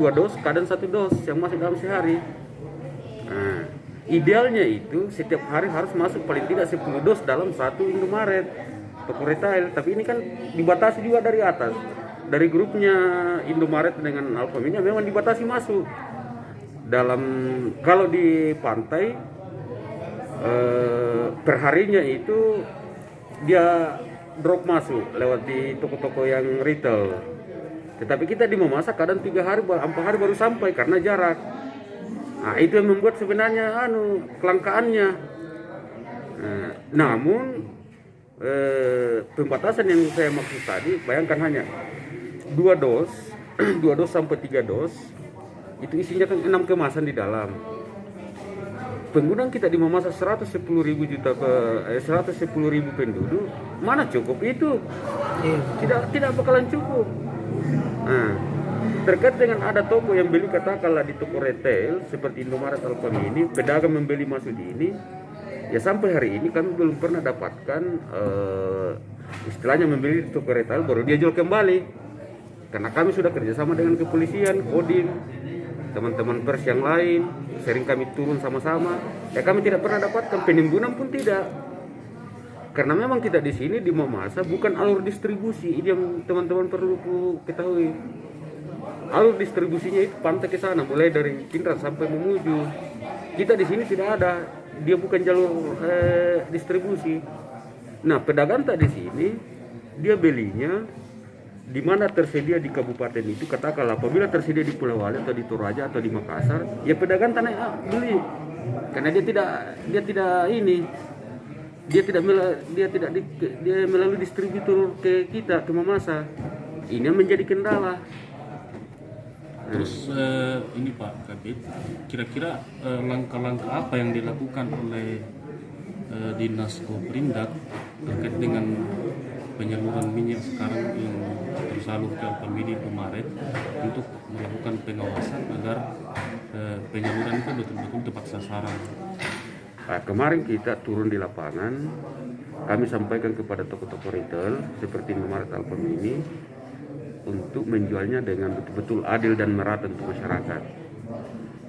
2 dos, kadang 1 dos yang masuk dalam sehari. Nah, idealnya itu setiap hari harus masuk paling tidak 10 dos dalam satu Indomaret toko retail. Tapi ini kan dibatasi juga dari atas. Dari grupnya Indomaret dengan Alfamidi memang dibatasi masuk. Dalam kalau di pantai perharinya itu dia drop masuk lewat di toko-toko yang retail. Tetapi kita di memasak kadang 3 hari, 4 hari baru sampai karena jarak. Nah, itu yang membuat sebenarnya kelangkaannya. Namun pembatasan yang saya maksud tadi, bayangkan hanya 2 dos, 2 dos sampai 3 dos, itu isinya kan 6 kemasan di dalam. Penggunaan kita di memasak 110.000 penduduk, mana cukup itu? Tidak bakalan cukup. Nah, terkait dengan ada toko yang beli katakanlah di toko retail seperti Indomaret, Alfamidi, pedagang membeli masuk di ini, ya sampai hari ini kami belum pernah dapatkan istilahnya membeli di toko retail baru dia jual kembali. Karena kami sudah kerjasama dengan kepolisian, Kodim, teman-teman pers yang lain, sering kami turun sama-sama. Ya kami tidak pernah dapatkan, penimbunan pun tidak. Karena memang kita di sini di Mamasa bukan alur distribusi, ini yang teman-teman perlu ketahui. Alur distribusinya itu pantai ke sana, mulai dari Pindrat sampai Mamuju. Kita di sini tidak ada, dia bukan jalur distribusi. Nah, pedagang tak di sini dia belinya di mana tersedia di kabupaten itu, katakanlah apabila tersedia di Pulau Wali atau di Toraja atau di Makassar, ya pedagang tanah beli. Karena dia melalui distributor ke kita, ke Mamasa. Ini yang menjadi kendala. Terus ini Pak Kabit, kira-kira langkah-langkah apa yang dilakukan oleh Dinas Koperindak terkait dengan penyaluran minyak sekarang yang tersalur ke Alfamidi Indomaret untuk melakukan pengawasan agar penyaluran itu betul-betul tepat sasaran. Nah, kemarin kita turun di lapangan, kami sampaikan kepada toko-toko retail seperti Indomaret, Alfamidi untuk menjualnya dengan betul-betul adil dan merata untuk masyarakat.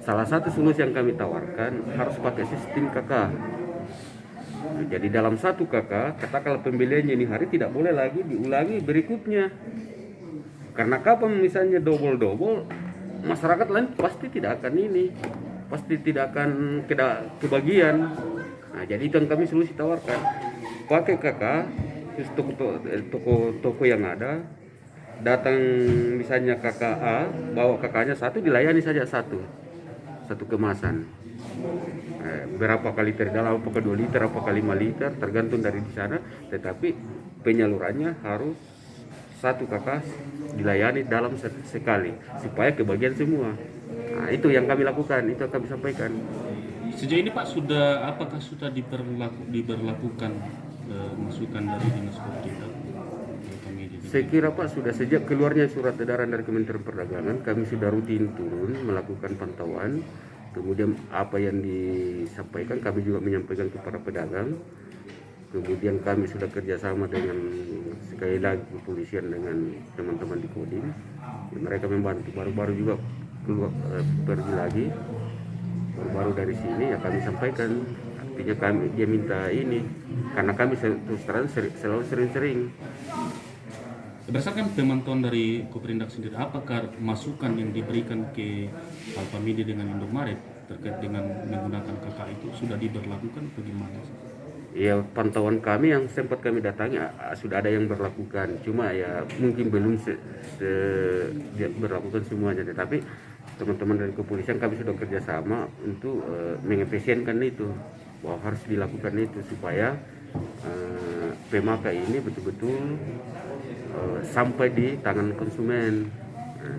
Salah satu solusi yang kami tawarkan harus pakai sistem KK. Jadi dalam satu KK, katakanlah pembeliannya ini hari tidak boleh lagi diulangi berikutnya. Karena kapan misalnya double-double, masyarakat lain pasti tidak akan kebagian. Nah, jadi itu yang kami solusi tawarkan. Pakai KK, toko yang ada, datang misalnya KKA, bawa KK-nya satu, dilayani saja satu kemasan. Berapa kali terdalam, apakah 2 liter, apakah 5 liter, tergantung dari di sana. Tetapi penyalurannya harus satu kakak dilayani dalam sekali supaya kebagian semua. Nah, itu yang kami lakukan, itu yang kami sampaikan. Sejauh ini Pak apakah sudah diberlakukan masukan dari Dinas Koperindak? Saya kira Pak sudah sejak keluarnya surat edaran dari Kementerian Perdagangan, kami sudah rutin turun melakukan pantauan. Kemudian apa yang disampaikan kami juga menyampaikan kepada pedagang. Kemudian kami sudah kerjasama dengan sekali lagi kepolisian dengan teman-teman di Kodim. Mereka membantu, baru-baru juga pergi lagi. Baru-baru dari sini ya kami sampaikan. Artinya dia minta ini karena kami terus terang selalu sering-sering. Berdasarkan pemantauan dari Koperindak sendiri, apakah masukan yang diberikan ke Alfamidi dengan Indomaret terkait dengan menggunakan KK itu sudah diberlakukan bagaimana? Ya, pantauan kami yang sempat kami datangi sudah ada yang berlakukan, cuma ya mungkin belum berlakukan semuanya. Tetapi teman-teman dari kepolisian kami sudah kerjasama untuk mengefisienkan itu, bahwa harus dilakukan itu supaya pemakai ini betul-betul sampai di tangan konsumen.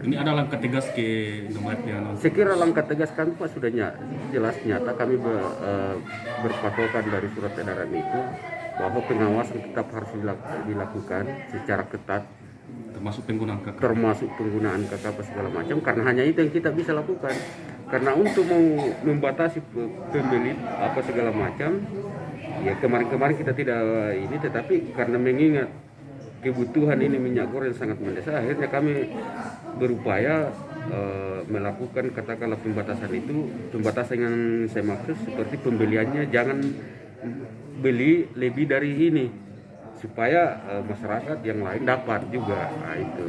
Ini ada langkah tegas ke Indomaret yang saya kira langkah tegas kami Pak sudah jelas nyata. Kami berpatokan dari surat edaran itu bahwa pengawasan tetap harus dilakukan secara ketat, termasuk penggunaan KK. Termasuk penggunaan KK segala macam, karena hanya itu yang kita bisa lakukan. Karena untuk mau membatasi pembeli apa segala macam, ya kemarin kita tidak ini, tetapi karena mengingat kebutuhan ini minyak goreng sangat mendesak, akhirnya kami berupaya melakukan katakanlah pembatasan itu, pembatasan yang saya maksud seperti pembeliannya jangan beli lebih dari ini supaya masyarakat yang lain dapat juga. Nah, itu.